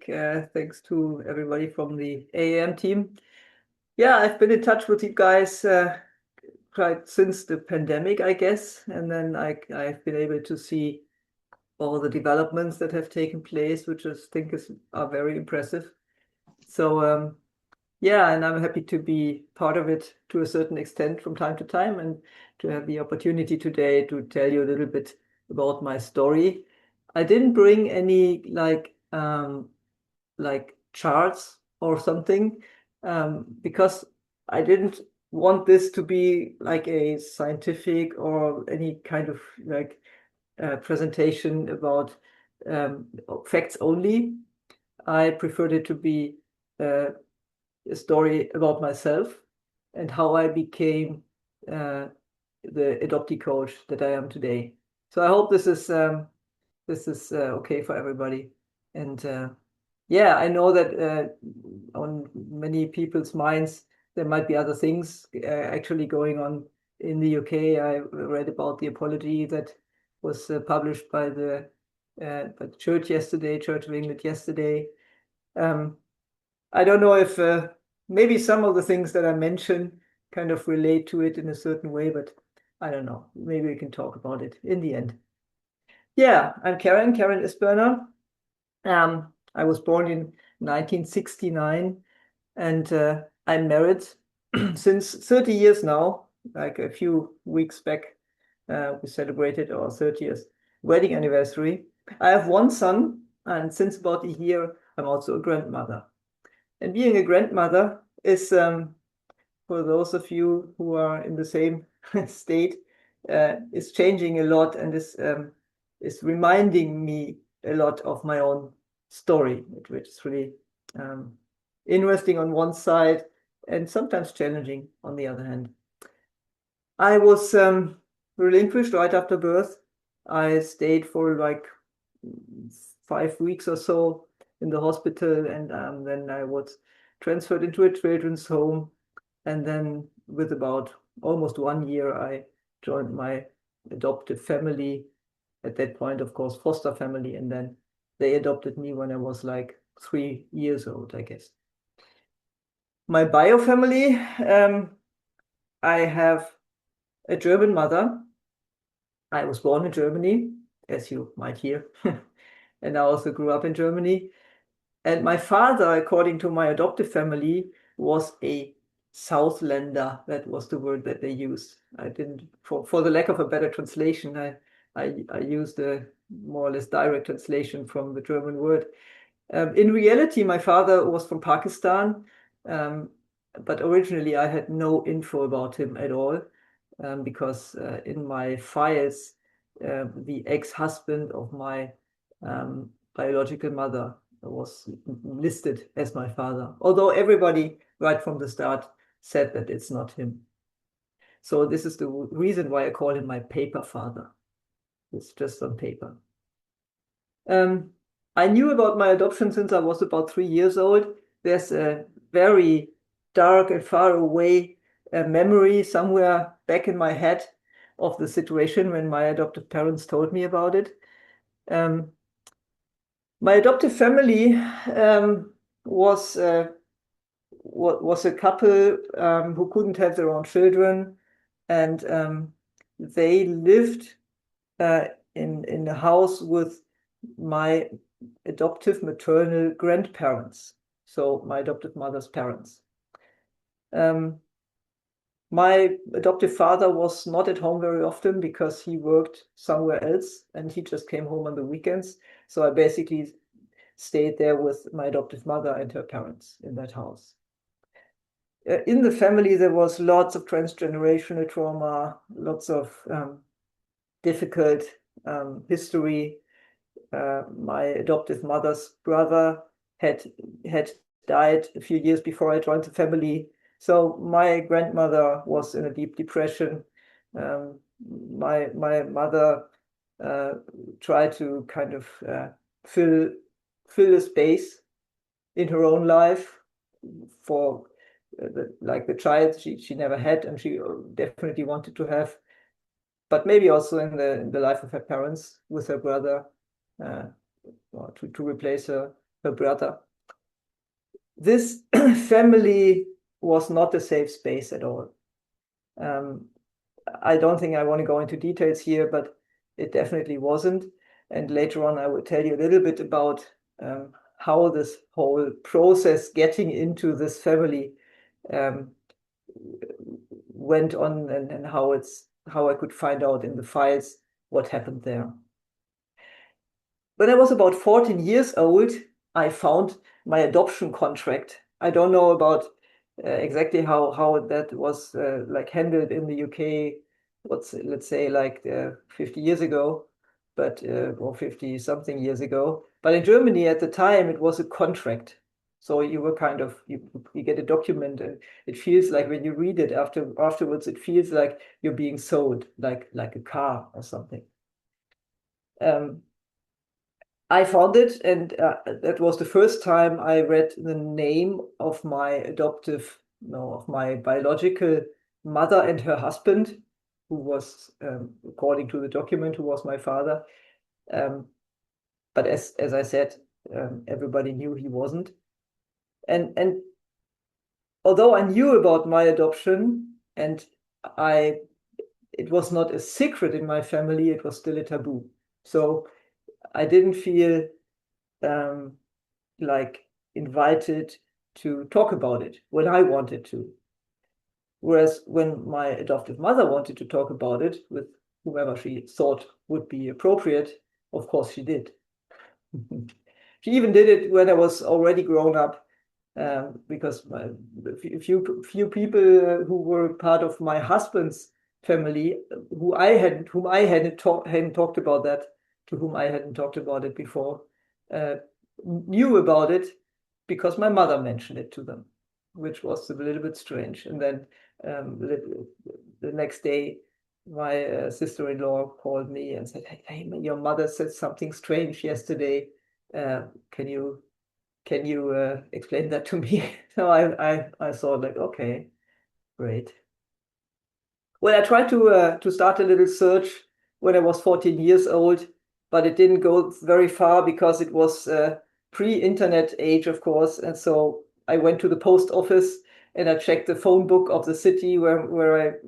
Thanks to everybody from the AAM team. Yeah, I've been in touch with you guys quite since the pandemic, I guess. And then I've been able to see all the developments that have taken place, which I think are very impressive. So yeah, and I'm happy to be part of it to a certain extent from time to time, and to have the opportunity today to tell you a little bit about my story. I didn't bring any like charts or something, because I didn't want this to be like a scientific or any kind of like presentation about facts only. I preferred it to be a story about myself and how I became the adoptee coach that I am today. So I hope this is okay for everybody. And yeah, I know that on many people's minds there might be other things actually going on in the UK. I read about the apology that was published by the church yesterday, Church of England yesterday. I don't know if maybe some of the things that I mentioned kind of relate to it in a certain way, but I don't know. Maybe we can talk about it in the end. Yeah, I'm Karin Issberner. I was born in 1969, and I'm married since 30 years now. Like a few weeks back, we celebrated our 30th wedding anniversary. I have one son, and since about a year, I'm also a grandmother. And being a grandmother is, for those of you who are in the same state, is changing a lot, and is reminding me a lot of my own story, which is really interesting on one side and sometimes challenging on the other hand. I was relinquished right after birth. I stayed for like 5 weeks or so in the hospital, and then I was transferred into a children's home. And then with about almost 1 year, I joined my adoptive family. At that point, of course, foster family, and then they adopted me when I was like 3 years old, I guess. My bio family, I have a German mother. I was born in Germany, as you might hear, and I also grew up in Germany. And my father, according to my adoptive family, was a Southlander. That was the word that they used. I didn't, for the lack of a better translation, I used a more or less direct translation from the German word. In reality, my father was from Pakistan, but originally I had no info about him at all, because in my files, the ex-husband of my biological mother was listed as my father, although everybody right from the start said that it's not him. So this is the reason why I call him my paper father. It's just on paper. I knew about my adoption since I was about 3 years old. There's a very dark and far away memory somewhere back in my head of the situation when my adoptive parents told me about it. My adoptive family was a couple who couldn't have their own children, and they lived in a house with my adoptive maternal grandparents, so my adoptive mother's parents. My adoptive father was not at home very often because he worked somewhere else, and he just came home on the weekends. So I basically stayed there with my adoptive mother and her parents in that house. In the family, there was lots of transgenerational trauma, lots of difficult history. My adoptive mother's brother had died a few years before I joined the family. So my grandmother was in a deep depression. My mother tried to kind of fill a space in her own life for the child she never had, and she definitely wanted to have, but maybe also in the life of her parents with her brother, to replace her her brother. This family was not a safe space at all. I don't think I want to go into details here, but it definitely wasn't. And later on, I will tell you a little bit about how this whole process getting into this family went on, and how I could find out in the files what happened there. When I was about 14 years old, I found my adoption contract. I don't know about exactly how that was like handled in the UK. Let's say like 50 years ago, but or 50 something years ago. But in Germany at the time, it was a contract. So you were kind of you get a document, and it feels like when you read it afterwards, it feels like you're being sold, like a car or something. I found it, and that was the first time I read the name of my of my biological mother and her husband, who was, according to the document, who was my father. But as I said, everybody knew he wasn't. And although I knew about my adoption, and it was not a secret in my family, it was still a taboo. So I didn't feel like invited to talk about it when I wanted to. Whereas when my adoptive mother wanted to talk about it with whomever she thought would be appropriate, of course she did. She even did it when I was already grown up, because a few people who were part of my husband's family, whom I hadn't talked about it before, knew about it because my mother mentioned it to them, which was a little bit strange. And then the next day, my sister-in-law called me and said, "Hey, your mother said something strange yesterday. Can you explain that to me?" So I thought, like, okay, great. Well, I tried to start a little search when I was 14 years old, but it didn't go very far because it was pre-internet age, of course. And so I went to the post office and I checked the phone book of the city where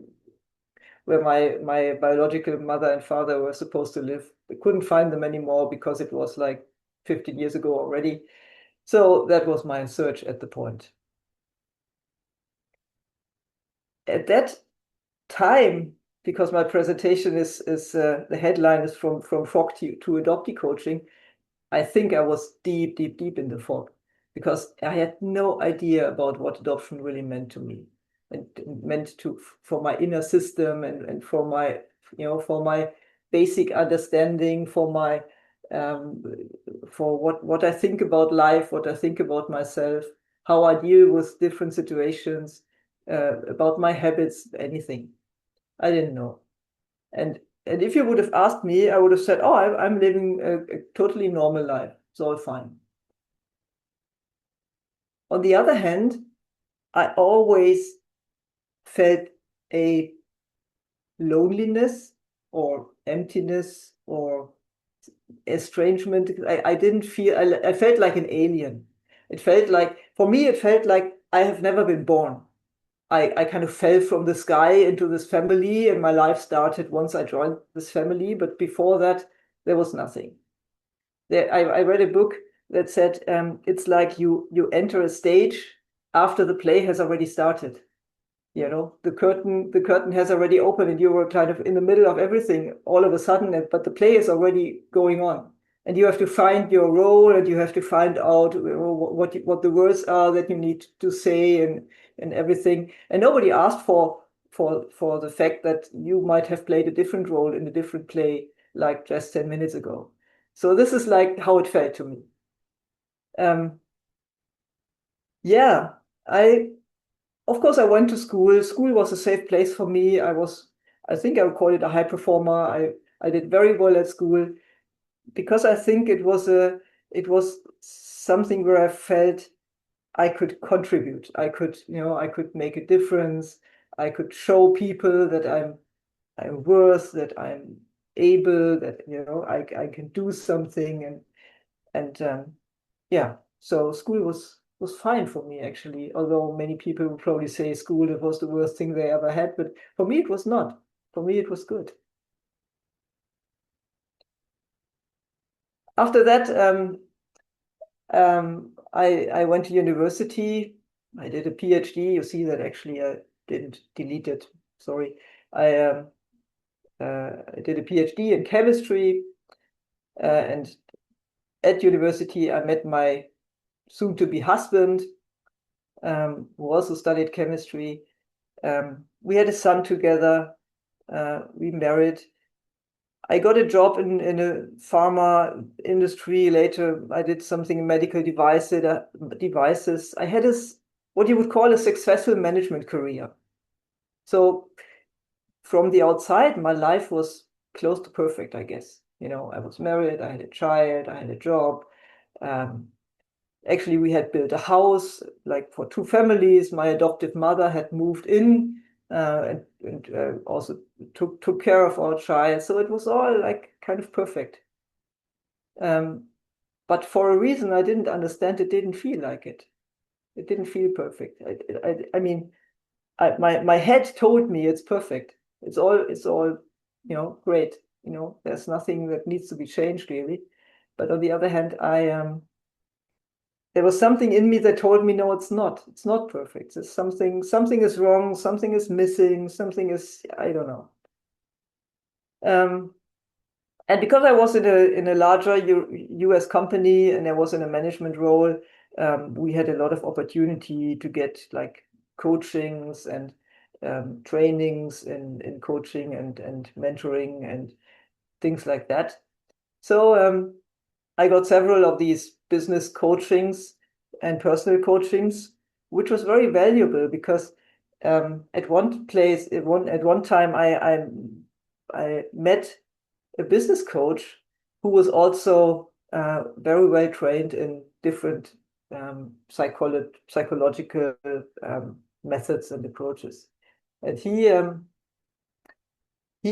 my biological mother and father were supposed to live. I couldn't find them anymore because it was like 15 years ago already. So that was my search at the point. At that time, because my presentation is the headline is from fog to adoptee coaching, I think I was deep in the fog, because I had no idea about what adoption really meant to me, and meant for my inner system, and for my for my basic understanding, for my for what I think about life, what I think about myself, how I deal with different situations, about my habits, anything. I didn't know. And if you would have asked me, I would have said, "Oh, I'm living a totally normal life. It's all fine." On the other hand, I always felt a loneliness or emptiness or estrangement. I didn't feel, I felt like an alien. It felt like, for me, it felt like I have never been born. I kind of fell from the sky into this family, and my life started once I joined this family. But before that, there was nothing. I read a book that said it's like you enter a stage after the play has already started. The curtain has already opened, and you were kind of in the middle of everything all of a sudden, but the play is already going on. And you have to find your role, and you have to find out what the words are that you need to say, and everything. And nobody asked for the fact that you might have played a different role in a different play like just 10 minutes ago. So this is like how it felt to me. Yeah, of course I went to school. School was a safe place for me. I think I would call it a high performer. I did very well at school, because I think it was something where I felt I could contribute. I could make a difference. I could show people that I'm worth, that I'm able, that I can do something, and yeah, so school was fine for me actually, although many people would probably say school it was the worst thing they ever had, but for me it was not. For me it was good. After that, I went to university. I did a PhD. You see that actually I didn't delete it. Sorry. I did a PhD in chemistry, and at university I met my soon-to-be husband, who also studied chemistry. We had a son together. We married. I got a job in a pharma industry. Later, I did something in medical devices. I had what you would call a successful management career. So from the outside, my life was close to perfect, I guess. I was married, I had a child, I had a job. Actually, we had built a house like for two families. My adoptive mother had moved in and also took care of our child. So it was all like kind of perfect. But for a reason I didn't understand, it didn't feel like it. It didn't feel perfect. I mean, my head told me it's perfect. It's all great. There's nothing that needs to be changed really. But on the other hand, there was something in me that told me, no, it's not. It's not perfect. There's something is wrong, something is missing, something is, I don't know. And because I was in a larger US company and I was in a management role, we had a lot of opportunity to get like coachings and trainings in coaching and mentoring and things like that. So I got several of these business coachings and personal coachings, which was very valuable because at one place, at one time, I met a business coach who was also very well trained in different psychological methods and approaches. And he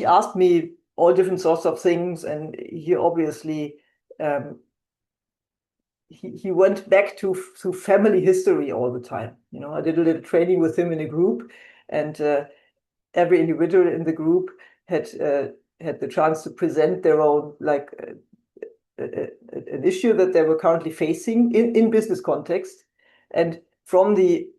asked me all different sorts of things, and he obviously he went back to family history all the time. I did a little training with him in a group, and every individual in the group had the chance to present their own like an issue that they were currently facing in business context. And from the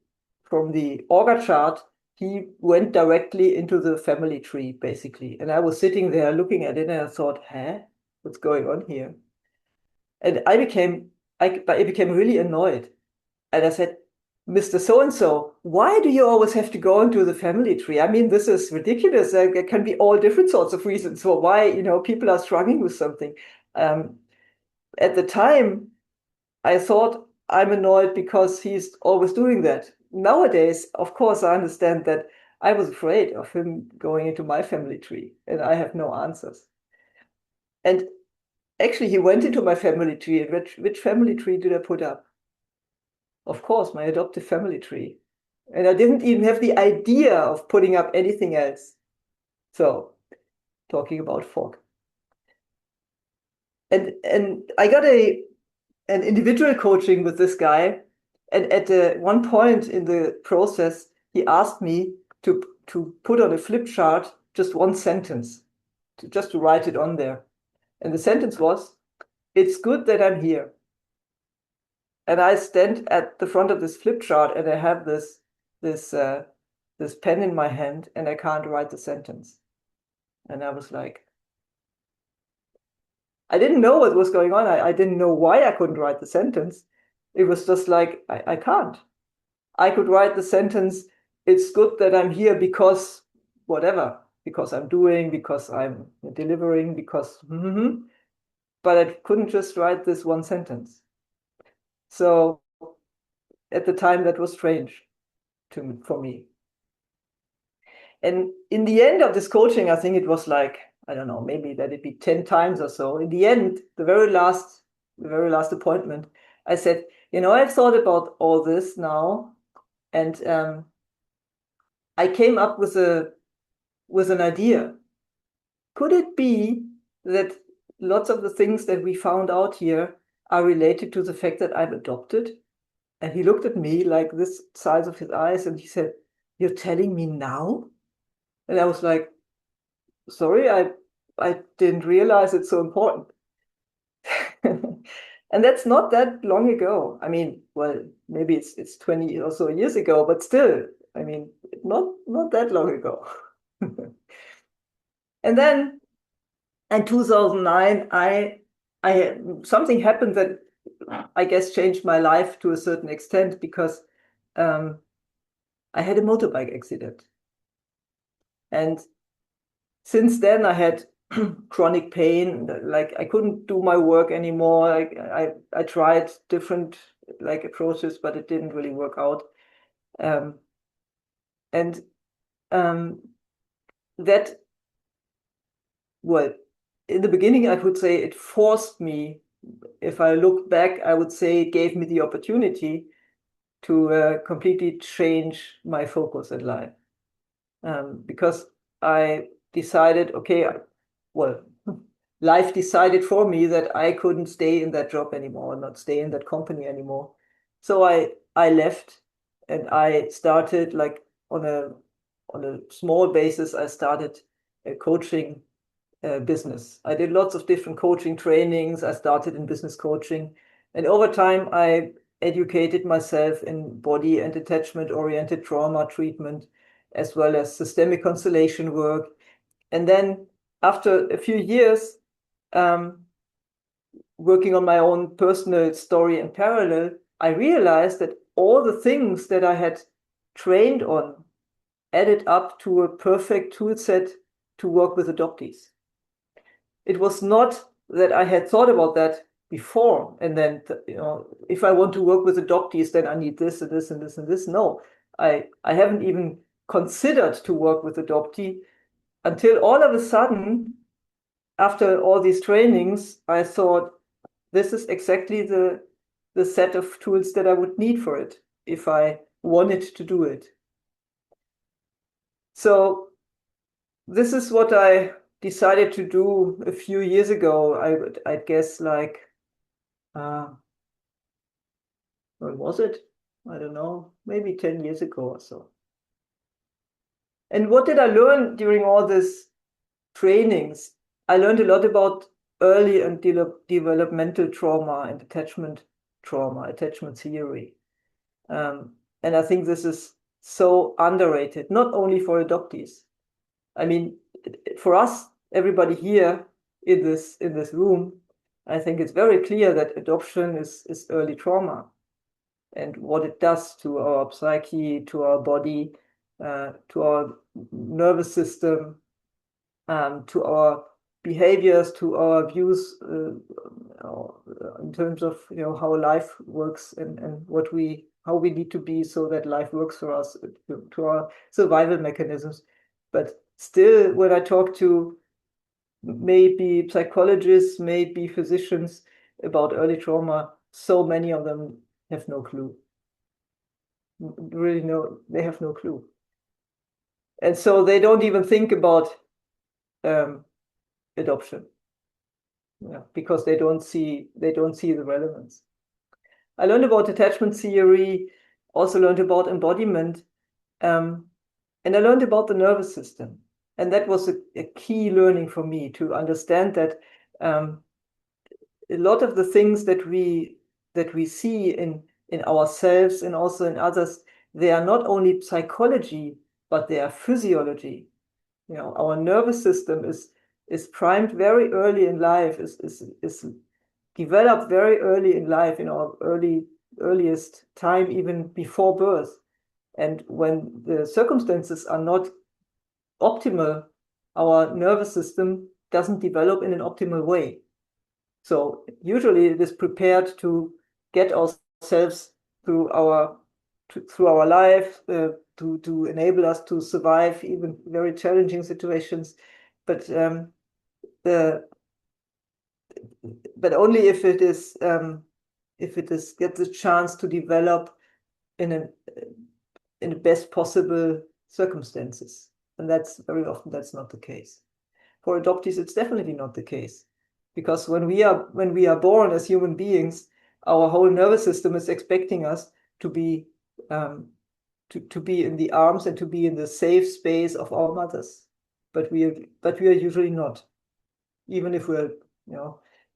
orga chart, he went directly into the family tree, basically. And I was sitting there looking at it and I thought, huh? What's going on here? And I became really annoyed. And I said, Mr. So-and-so, why do you always have to go into the family tree? I mean, this is ridiculous. There can be all different sorts of reasons for why, people are struggling with something. At the time, I thought I'm annoyed because he's always doing that. Nowadays, of course, I understand that I was afraid of him going into my family tree and I have no answers. And actually, he went into my family tree. And which family tree did I put up? Of course, my adoptive family tree. And I didn't even have the idea of putting up anything else. So, talking about fog. And I got an individual coaching with this guy. And at one point in the process, he asked me to put on a flip chart just one sentence, just to write it on there. And the sentence was, "It's good that I'm here." And I stand at the front of this flip chart and I have this pen in my hand and I can't write the sentence. And I was like, I didn't know what was going on. I didn't know why I couldn't write the sentence. It was just like, I can't. I could write the sentence, "It's good that I'm here because whatever, because I'm doing, because I'm delivering, because, but I couldn't just write this one sentence. So at the time, that was strange for me. And in the end of this coaching, I think it was like, I don't know, maybe let it be 10 times or so. In the end, the very last appointment, I said, I've thought about all this now, and I came up with an idea. Could it be that lots of the things that we found out here are related to the fact that I'm adopted. And he looked at me like this size of his eyes and he said, "You're telling me now?" And I was like, "Sorry, I didn't realize it's so important." And that's not that long ago. I mean, well, maybe it's 20 or so years ago, but still, I mean, not that long ago. And then in 2009, I something happened that I guess changed my life to a certain extent, because I had a motorbike accident. And since then I had chronic pain, like I couldn't do my work anymore. I tried different like approaches, but it didn't really work out. And that, well, in the beginning, I would say it forced me. If I look back, I would say it gave me the opportunity to completely change my focus in life. Because I decided, okay, well, life decided for me that I couldn't stay in that job anymore, not stay in that company anymore. So I left, and I started like on a small basis. I started a coaching business. I did lots of different coaching trainings. I started in business coaching, and over time I educated myself in body and attachment-oriented trauma treatment, as well as systemic constellation work. And then after a few years working on my own personal story in parallel, I realized that all the things that I had trained on added up to a perfect tool set to work with adoptees. It was not that I had thought about that before, and then, if I want to work with adoptees, then I need this and this and this and this. No, I haven't even considered to work with adoptee until all of a sudden, after all these trainings, I thought, this is exactly the set of tools that I would need for it if I wanted to do it. So this is what I decided to do a few years ago. I guess like, when was it? I don't know, maybe 10 years ago or so. And what did I learn during all these trainings? I learned a lot about early and developmental trauma and attachment trauma, attachment theory. And I think this is so underrated, not only for adoptees. I mean, for us, everybody here in this room, I think it's very clear that adoption is early trauma, and what it does to our psyche, to our body, to our nervous system, to our behaviors, to our views in terms of how life works, and how we need to be so that life works for us, to our survival mechanisms. But still, when I talk to maybe psychologists, maybe physicians about early trauma, so many of them have no clue. Really, they have no clue. And so they don't even think about adoption, because they don't see the relevance. I learned about attachment theory, also learned about embodiment, and I learned about the nervous system. And that was a key learning for me, to understand that a lot of the things that we see in ourselves and also in others, they are not only psychology, but they are physiology. Our nervous system is primed very early in life, is developed very early in life, in our earliest time, even before birth. And when the circumstances are not optimal, our nervous system doesn't develop in an optimal way. So usually it is prepared to get ourselves through our life, to enable us to survive even very challenging situations, but only if it gets a chance to develop in the best possible circumstances. And that's very often that's not the case. For adoptees, it's definitely not the case, because when we are born as human beings, our whole nervous system is expecting us to be in the arms and to be in the safe space of our mothers, but we are usually not. Even if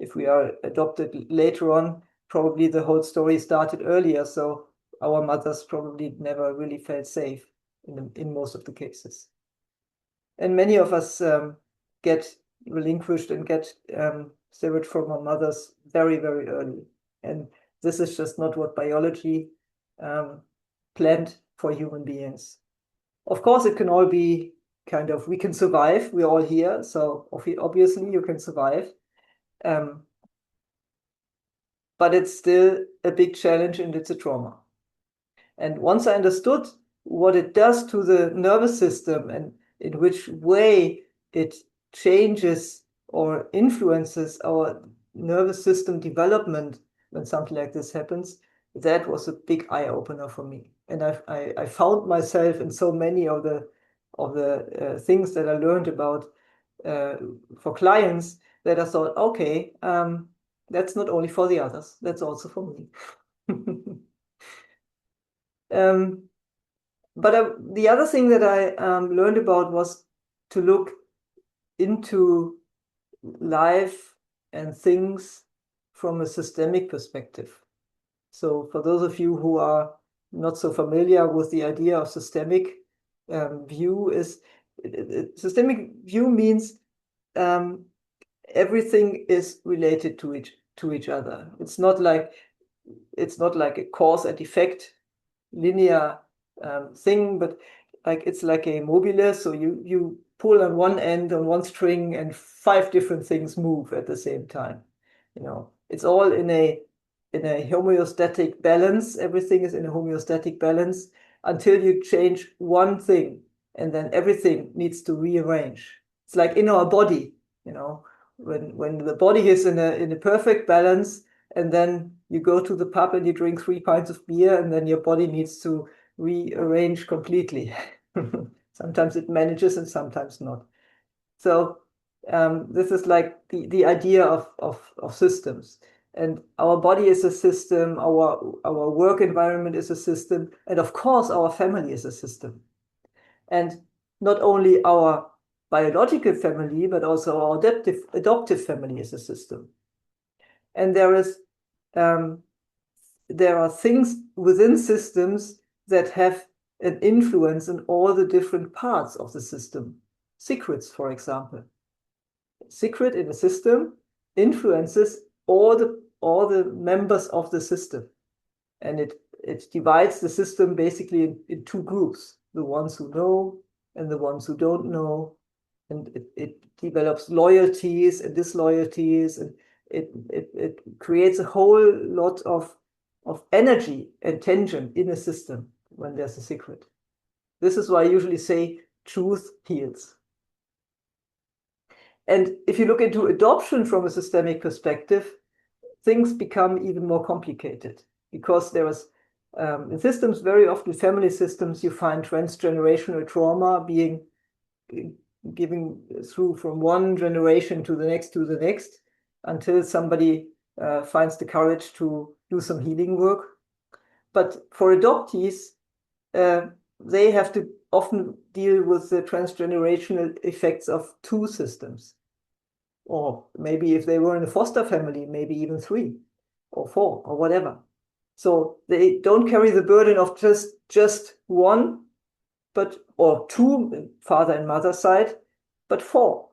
if we are adopted later on, probably the whole story started earlier, so our mothers probably never really felt safe in most of the cases. And many of us get relinquished and get severed from our mothers very, very early. And this is just not what biology planned for human beings. Of course, it can all be we can survive. We're all here, so obviously you can survive. But it's still a big challenge and it's a trauma. And once I understood what it does to the nervous system and in which way it changes or influences our nervous system development when something like this happens, that was a big eye-opener for me. And I found myself in so many of the things that I learned about for clients that I thought, okay, that's not only for the others, that's also for me. But the other thing that I learned about was to look into life and things from a systemic perspective. So for those of you who are not so familiar with the idea of systemic view, systemic view means everything is related to each other. It's not like a cause and effect linear thing, but it's like a mobile. So you pull on one end on one string and 5 different things move at the same time. It's all in a homeostatic balance. Everything is in a homeostatic balance until you change one thing, and then everything needs to rearrange. It's like in our body, when the body is in a perfect balance, and then you go to the pub and you drink 3 pints of beer, and then your body needs to rearrange completely. Sometimes it manages and sometimes not. So this is like the idea of systems. And our body is a system, our work environment is a system, and of course our family is a system. And not only our biological family, but also our adoptive family is a system. And there are things within systems that have an influence in all the different parts of the system. Secrets, for example. Secret in a system influences all the members of the system, and it divides the system basically in 2 groups: the ones who know and the ones who don't know, and it develops loyalties and disloyalties, and it creates a whole lot of energy and tension in a system when there's a secret. This is why I usually say truth heals. And if you look into adoption from a systemic perspective, things become even more complicated, because there is in systems, very often family systems, you find transgenerational trauma being given through from one generation to the next until somebody finds the courage to do some healing work. But for adoptees, they have to often deal with the transgenerational effects of 2 systems. Or maybe if they were in a foster family, maybe even 3 or 4 or whatever. So they don't carry the burden of just 1, or 2, father and mother side, but 4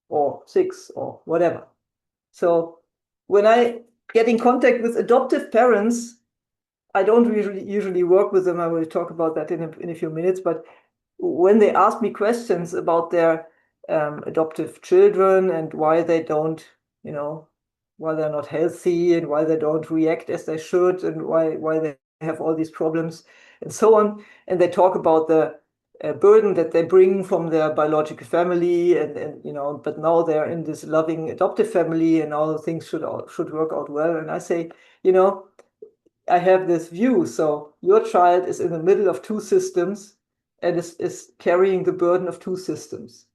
or 6 or whatever. So when I get in contact with adoptive parents, I don't usually work with them. I will talk about that in a few minutes. But when they ask me questions about their adoptive children and why they don't, why they're not healthy and why they don't react as they should and why they have all these problems and so on, and they talk about the burden that they bring from their biological family, and but now they're in this loving adoptive family and all things should work out well. And I say, I have this view. So your child is in the middle of 2 systems and is carrying the burden of 2 systems.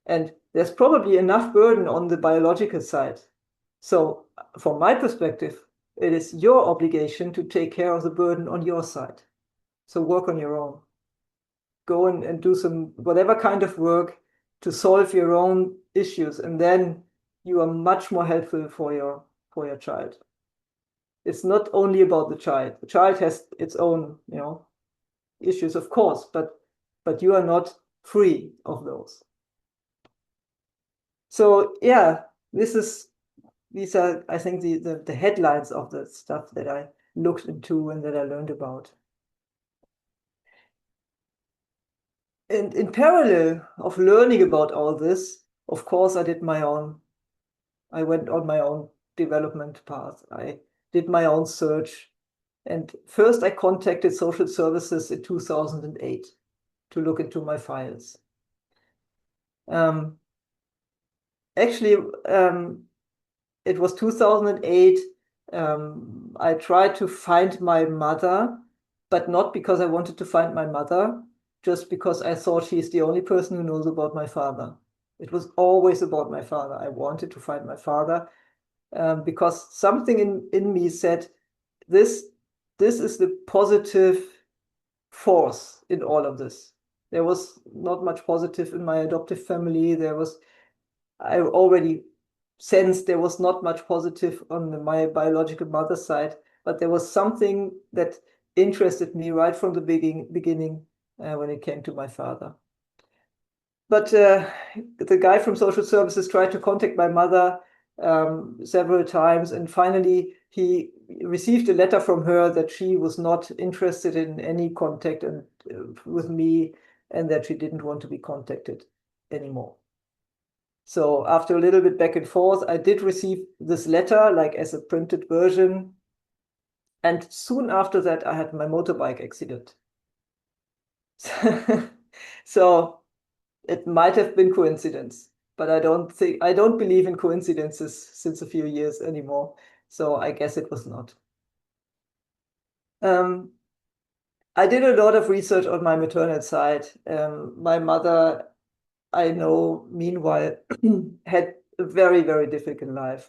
And there's probably enough burden on the biological side, So from my perspective, it is your obligation to take care of the burden on your side. So work on your own. Go and do some whatever kind of work to solve your own issues, and then you are much more helpful for your child. It's not only about the child. The child has its own, issues, of course, but you are not free of those. So yeah, these are, I think, the headlines of the stuff that I looked into and that I learned about. And in parallel of learning about all this, of course, I went on my own development path. I did my own search. And first I contacted social services in 2008 to look into my files. Actually, it was 2008. I tried to find my mother, but not because I wanted to find my mother, just because I thought she's the only person who knows about my father. It was always about my father. I wanted to find my father because something in me said, this is the positive force in all of this. There was not much positive in my adoptive family. I already sensed there was not much positive on my biological mother's side, but there was something that interested me right from the beginning when it came to my father. But the guy from social services tried to contact my mother several times, and finally he received a letter from her that she was not interested in any contact with me, and that she didn't want to be contacted anymore. So after a little bit back and forth, I did receive this letter, like as a printed version. And soon after that, I had my motorbike accident. So it might have been coincidence, but I don't believe in coincidences since a few years anymore. So I guess it was not. I did a lot of research on my maternal side. My mother, I know, meanwhile, had a very, very difficult life,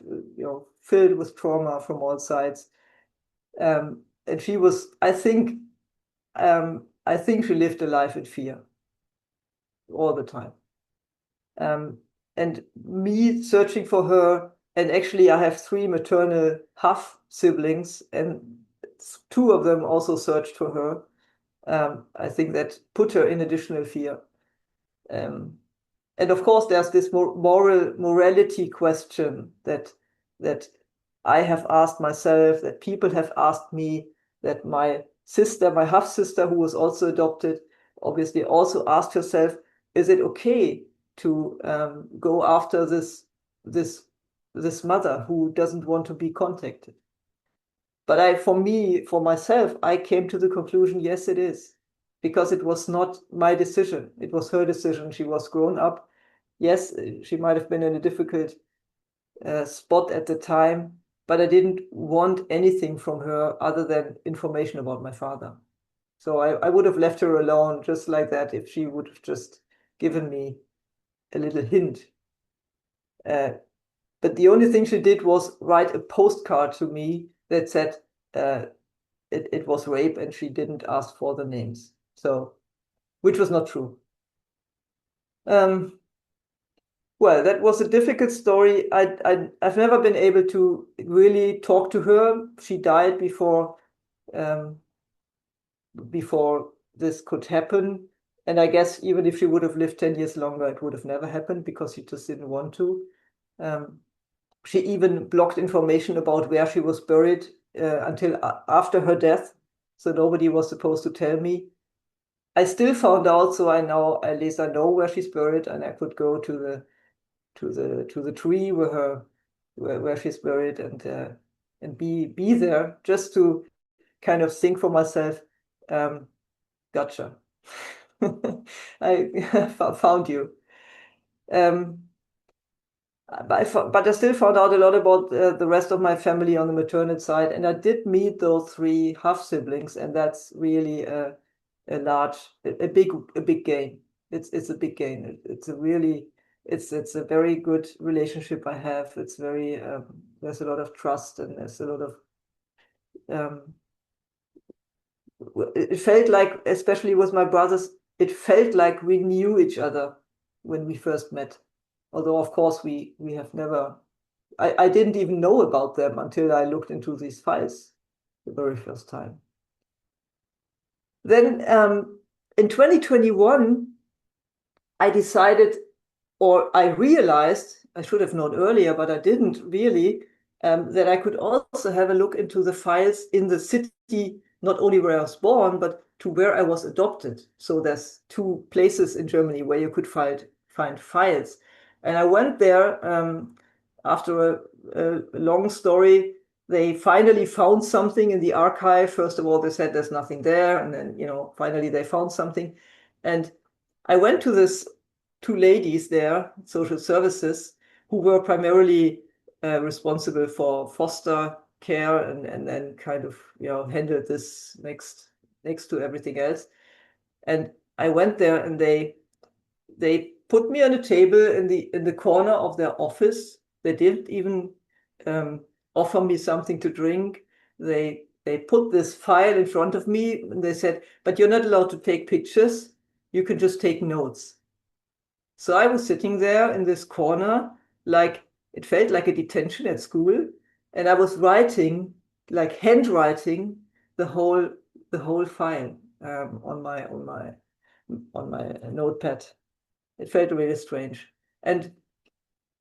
filled with trauma from all sides. And she was, I think she lived a life in fear all the time. And me searching for her, and actually I have 3 maternal half siblings, and 2 of them also searched for her. I think that put her in additional fear. And of course, there's this morality question that I have asked myself, that people have asked me, that my sister, my half sister, who was also adopted, obviously also asked herself, is it okay to go after this mother who doesn't want to be contacted? But for myself, I came to the conclusion, yes, it is. Because it was not my decision. It was her decision. She was grown up. Yes, she might have been in a difficult spot at the time, but I didn't want anything from her other than information about my father. So I would have left her alone just like that if she would have just given me a little hint. But the only thing she did was write a postcard to me that said it was rape, and she didn't ask for the names. So, which was not true. Well, that was a difficult story. I've never been able to really talk to her. She died before this could happen. And I guess even if she would have lived 10 years longer, it would have never happened because she just didn't want to. She even blocked information about where she was buried until after her death. So nobody was supposed to tell me. I still found out, so at least I know where she's buried, and I could go to the tree where she's buried and be there just to kind of think for myself, gotcha. I found you. But I still found out a lot about the rest of my family on the maternal side, and I did meet those 3 half siblings, and that's really a big gain. It's a big gain. It's a very good relationship I have. It's very there's a lot of trust, and there's a lot of it felt like, especially with my brothers, it felt like we knew each other when we first met. Although, of course, we have never, I didn't even know about them until I looked into these files the very first time. Then in 2021, I decided, or I realized, I should have known earlier, but I didn't really, that I could also have a look into the files in the city, not only where I was born, but to where I was adopted. So there's 2 places in Germany where you could find files. And I went there after a long story. They finally found something in the archive. First of all, they said there's nothing there. And then, finally they found something. And I went to this 2 ladies there, social services, who were primarily responsible for foster care, and then kind of handled this next to everything else. And I went there, and they put me on a table in the corner of their office. They didn't even offer me something to drink. They put this file in front of me, and they said, "But you're not allowed to take pictures. You can just take notes." So I was sitting there in this corner, like it felt like a detention at school, and I was writing, like handwriting, the whole file on my notepad. It felt really strange, and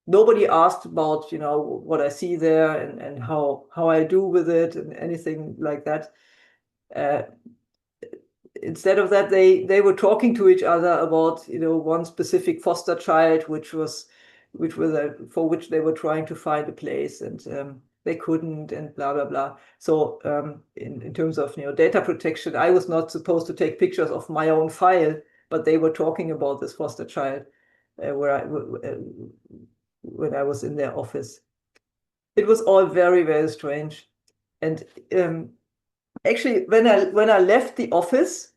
nobody asked about what I see there, and how I do with it, and anything like that. Instead of that, they were talking to each other about one specific foster child, for which they were trying to find a place, and they couldn't, and blah blah blah. So in terms of data protection, I was not supposed to take pictures of my own file, but they were talking about this foster child when I was in their office. It was all very, very strange. And actually, when I left the office,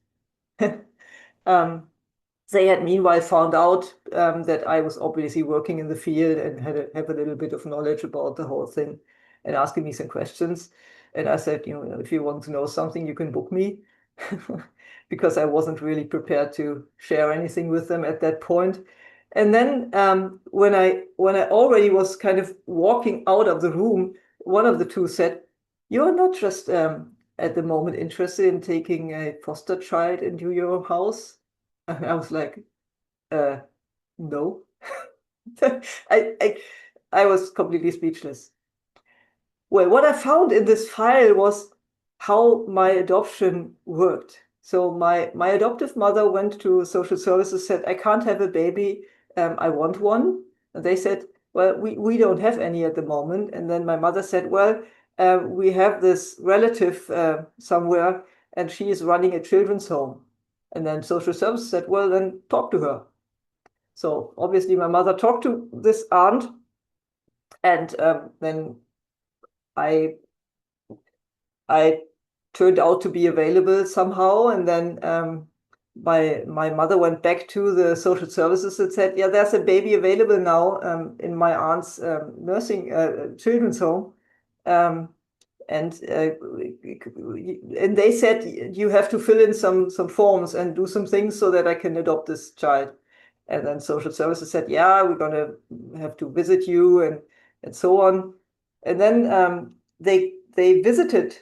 they had meanwhile found out that I was obviously working in the field and have a little bit of knowledge about the whole thing, and asking me some questions. And I said, if you want to know something, you can book me, because I wasn't really prepared to share anything with them at that point. And then when I already was kind of walking out of the room, one of the 2 said, "You're not just at the moment interested in taking a foster child into your house?" And I was like, no. I was completely speechless. Well, what I found in this file was how my adoption worked. So my adoptive mother went to social services, said, "I can't have a baby, I want one." And they said, "Well, we don't have any at the moment." And then my mother said, "Well, we have this relative somewhere, and she is running a children's home." And then social services said, "Well, then talk to her." So obviously my mother talked to this aunt, and then I turned out to be available somehow. And then my mother went back to the social services and said, "Yeah, there's a baby available now in my aunt's nursing children's home." And they said, "You have to fill in some forms and do some things so that I can adopt this child." And then social services said, "Yeah, we're going to have to visit you," and so on. And then they visited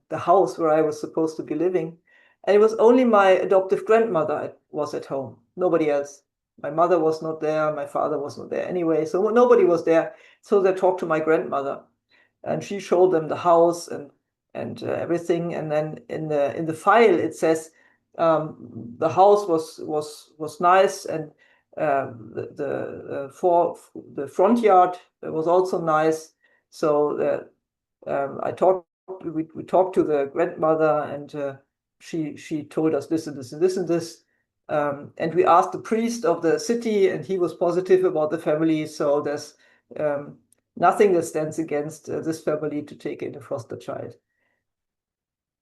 the house where I was supposed to be living, and it was only my adoptive grandmother was at home, nobody else. My mother was not there, my father was not there anyway, so nobody was there. So they talked to my grandmother, and she showed them the house and everything. And then in the file it says the house was nice, and the front yard was also nice. So we talked to the grandmother, and she told us this and this and this and this. And we asked the priest of the city, and he was positive about the family. So there's nothing that stands against this family to take in a foster child.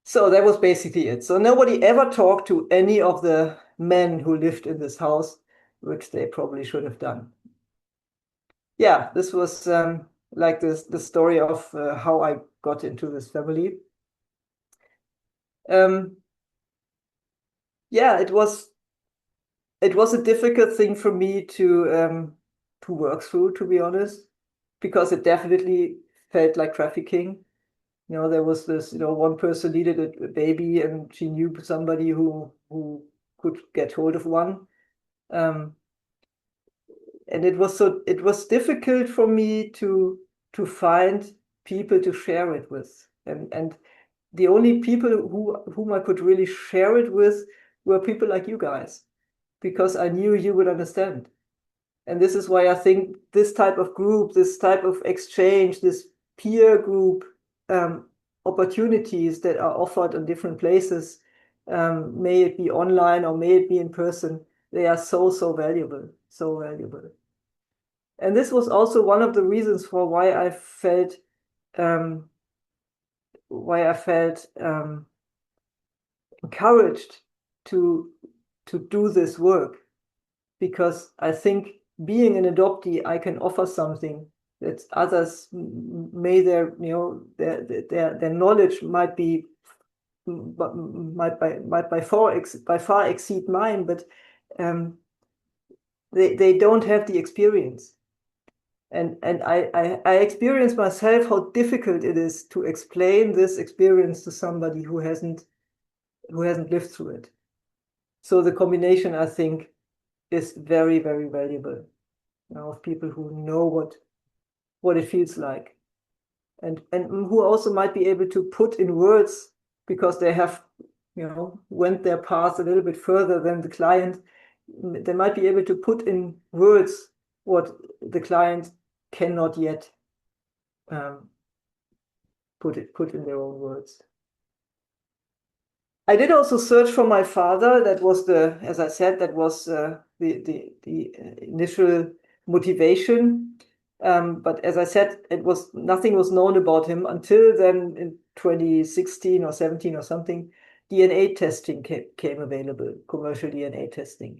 So that was basically it. So nobody ever talked to any of the men who lived in this house, which they probably should have done. yeah, this was like the story of how I got into this family. Yeah, it was a difficult thing for me to work through, to be honest, because it definitely felt like trafficking. You know, there was this, one person needed a baby and she knew somebody who could get hold of one. Um, and it was difficult for me to find people to share it with. And the only people whom I could really share it with were people like you guys, because I knew you would understand. And this is why I think this type of group, this type of exchange, this peer group um, opportunities that are offered in different places, may it be online or may it be in person, they are so valuable, so valuable. And this was also one of the reasons for um, why I felt encouraged to do this work, because I think being an adoptee, I can offer something that others may their knowledge might be might by far exceed mine, but um, they don't have the experience. And I experience myself how difficult it is to explain this experience to somebody who hasn't lived through it. So the combination, I think, is very valuable, of people who know what it feels like, and who also might be able to put in words, because they have, went their path a little bit further than the client. They might be able to put in words what the client cannot yet um, put in their own words. I did also search for my father. That was as I said, that was the initial motivation. But as I said, nothing was known about him until then in 2016 or 17 or something. DNA testing came available, commercial DNA testing.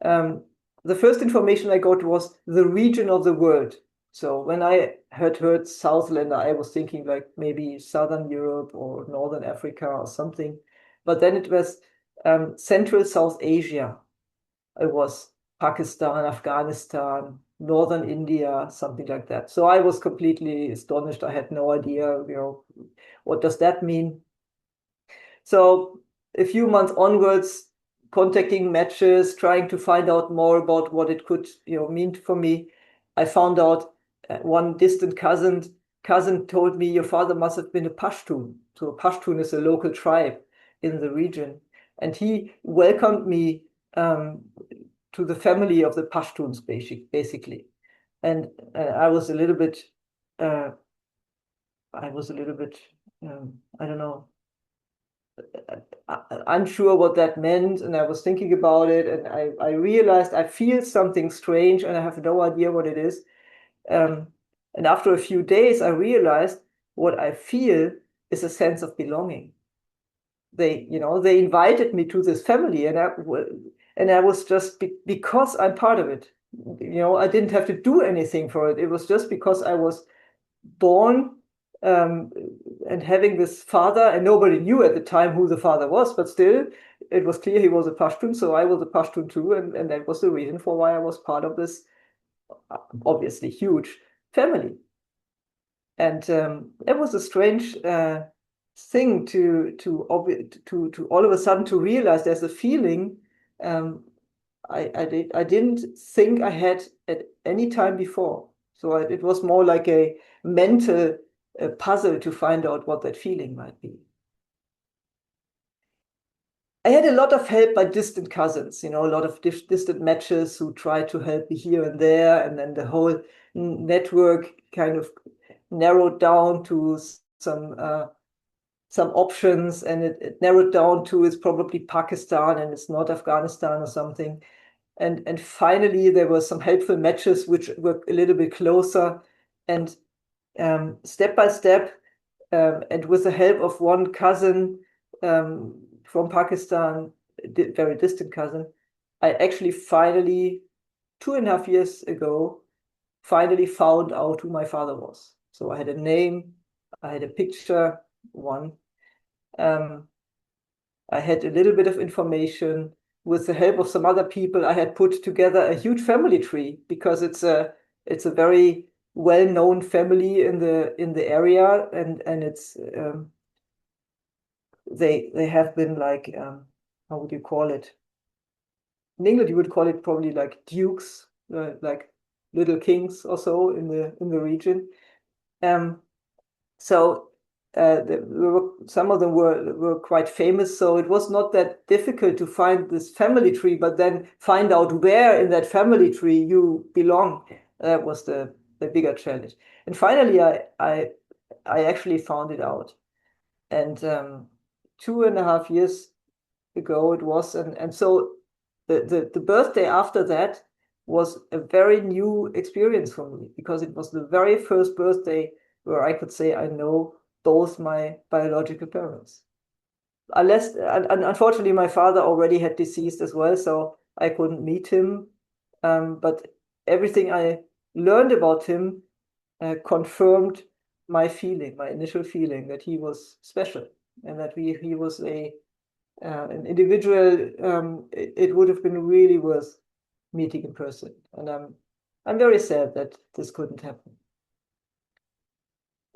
Um, the first information I got was the region of the world. So when I had heard Southland, I was thinking like maybe Southern Europe or Northern Africa or something. But then it was Central South Asia. It was Pakistan, Afghanistan, Northern India, something like that. So I was completely astonished. I had no idea, what does that mean? So a few months onwards, contacting matches, trying to find out more about what it could, mean for me. I found out one distant cousin told me, your father must have been a Pashtun. So a Pashtun is a local tribe in the region, and he welcomed me to the family of the Pashtuns, basically. And I was a little bit, uh, I don't know, unsure what that meant, and I was thinking about it, and I realized I feel something strange and I have no idea what it is. Um, and after a few days, I realized what I feel is a sense of belonging. They invited me to this family, and I was just because I'm part of it. I didn't have to do anything for it. It was just because I was born um, and having this father, and nobody knew at the time who the father was, but still, it was clear he was a Pashtun, so I was a Pashtun too, and that was the reason for why I was part of this obviously huge family. And it was a strange thing to all of a sudden to realize there's a feeling um, I didn't think I had at any time before. So it was more like a mental puzzle to find out what that feeling might be. I had a lot of help by distant cousins, a lot of distant matches who tried to help me here and there, and then the whole network kind of narrowed down to some options, and it narrowed down to it's probably Pakistan and it's not Afghanistan or something. And finally, there were some helpful matches which were a little bit closer. And step by step, and with the help of one cousin from Pakistan, very distant cousin, I actually finally, 2.5 years ago, finally found out who my father was. So I had a name, I had a picture, one. I had a little bit of information. With the help of some other people, I had put together a huge family tree, because it's a very well-known family in the area, and it's they have been like, how would you call it? In England, you would call it probably like dukes, like little kings or so in the region. So some of them were quite famous, so it was not that difficult to find this family tree, but then find out where in that family tree you belong. That was the bigger challenge. And finally, I actually found it out. And 2.5 years ago it was, and so the birthday after that was a very new experience for me, because it was the very first birthday where I could say I know both my biological parents. Unfortunately, my father already had deceased as well, so I couldn't meet him. But everything I learned about him confirmed my feeling, my initial feeling, that he was special, and that he was an individual. It would have been really worth meeting in person, and I'm very sad that this couldn't happen.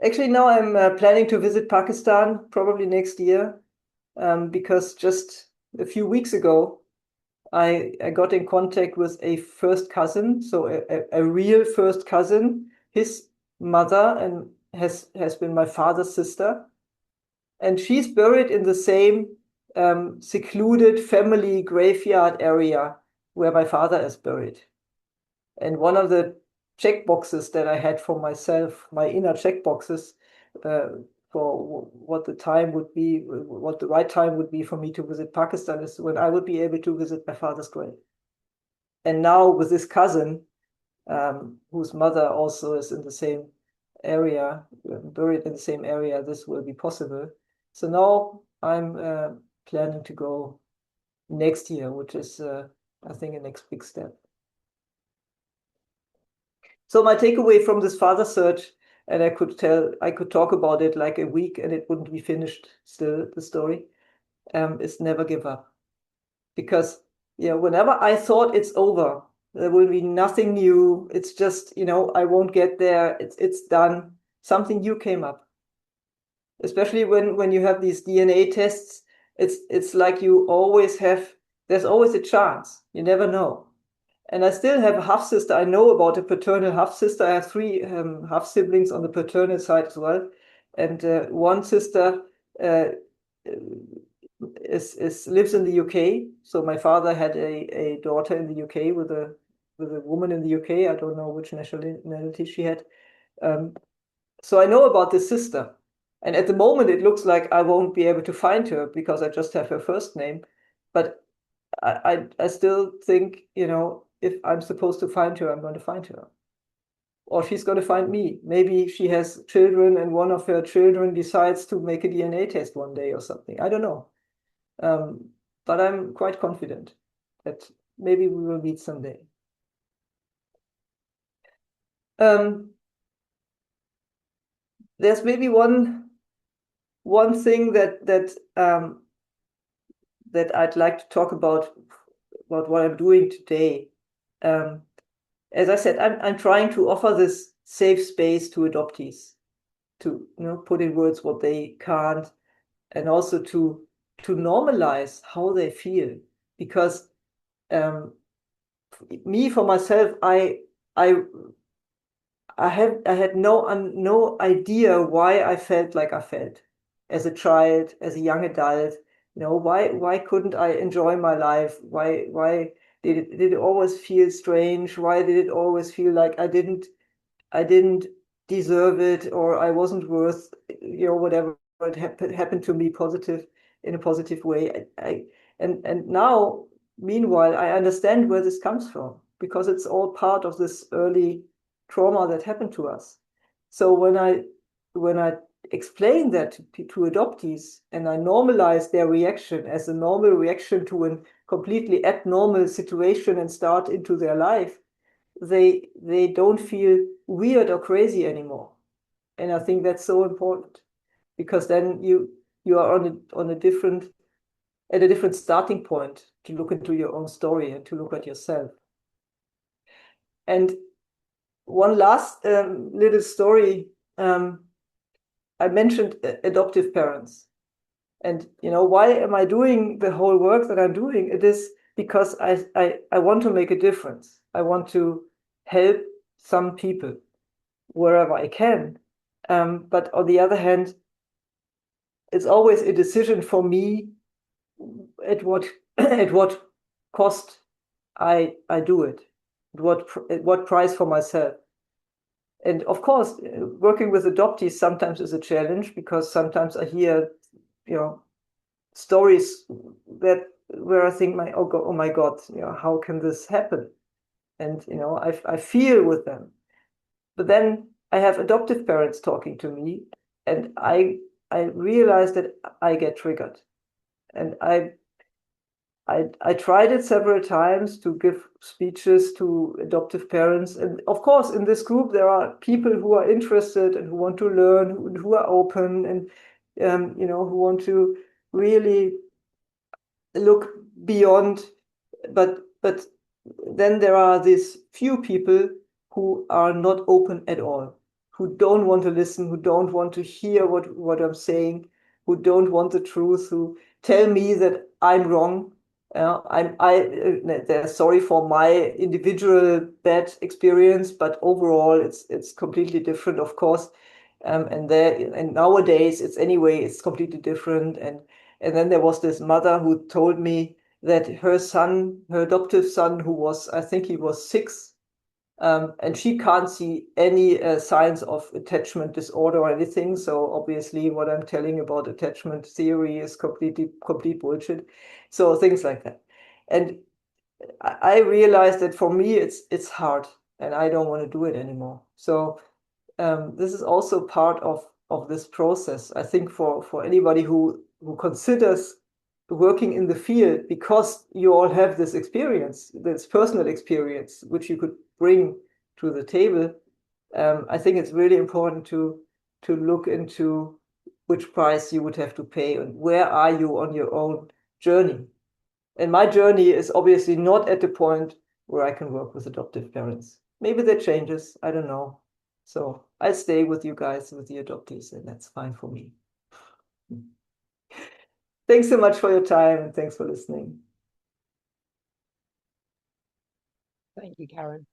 Actually, now I'm planning to visit Pakistan probably next year, because just a few weeks ago I got in contact with a first cousin, so a real first cousin. His mother and has been my father's sister, and she's buried in the same secluded family graveyard area where my father is buried. And one of the check boxes that I had for myself, my inner check boxes, for what the time would be, what the right time would be for me to visit Pakistan, is when I would be able to visit my father's grave. And now with this cousin, whose mother also is in the same area, buried in the same area, this will be possible. So now I'm planning to go next year, which is, I think, a next big step. So my takeaway from this father search, and I could talk about it like a week and it wouldn't be finished still, the story, is never give up. Because, whenever I thought it's over, there will be nothing new, it's just, I won't get there, it's done, something new came up. Especially when you have these DNA tests, it's like there's always a chance, you never know. And I still have a half sister. I know about a paternal half sister. I have 3 half siblings on the paternal side as well, and one sister lives in the UK. So my father had a daughter in the UK with a woman in the UK. I don't know which nationality she had. So I know about this sister, and at the moment it looks like I won't be able to find her because I just have her first name, but I still think, if I'm supposed to find her, I'm going to find her. Or she's going to find me. Maybe she has children and one of her children decides to make a DNA test one day or something. I don't know. But I'm quite confident that maybe we will meet someday. There's maybe one thing that I'd like to talk about what I'm doing today. As I said, I'm trying to offer this safe space to adoptees, to put in words what they can't, and also to normalize how they feel. Because for myself, I had no idea why I felt like I felt as a child, as a young adult. Why couldn't I enjoy my life? Why did it always feel strange? Why did it always feel like I didn't deserve it, or I wasn't worth, whatever happened to me in a positive way. And now, meanwhile, I understand where this comes from, because it's all part of this early trauma that happened to us. So when I explain that to adoptees, and I normalize their reaction as a normal reaction to a completely abnormal situation and start into their life, they don't feel weird or crazy anymore. And I think that's so important, because then you are on a different at a different starting point to look into your own story and to look at yourself. And one last little story. I mentioned adoptive parents. And why am I doing the whole work that I'm doing? It is because I want to make a difference. I want to help some people wherever I can. But on the other hand, it's always a decision for me at what at what cost I do it, at what price for myself. And of course, working with adoptees sometimes is a challenge, because sometimes I hear, stories where I think, oh my God, how can this happen? And I feel with them. But then I have adoptive parents talking to me, and I realize that I get triggered. And I tried it several times to give speeches to adoptive parents. And of course, in this group, there are people who are interested and who want to learn, who are open, and who want to really look beyond. But then there are these few people who are not open at all, who don't want to listen, who don't want to hear what I'm saying, who don't want the truth, who tell me that I'm wrong. They're sorry for my individual bad experience, but overall it's completely different, of course. And nowadays it's completely different. And then there was this mother who told me that her adoptive son, who was, I think he was 6, and she can't see any signs of attachment disorder or anything. So obviously what I'm telling about attachment theory is complete bullshit. So things like that. And I realized that for me it's hard, and I don't want to do it anymore. So this is also part of this process. I think for anybody who considers working in the field, because you all have this experience, this personal experience, which you could bring to the table. I think it's really important to look into which price you would have to pay and where are you on your own journey. And my journey is obviously not at the point where I can work with adoptive parents. Maybe that changes, I don't know. So I'll stay with you guys, with the adoptees, and that's fine for me. Thanks so much for your time, and thanks for listening. Thank you, Karin.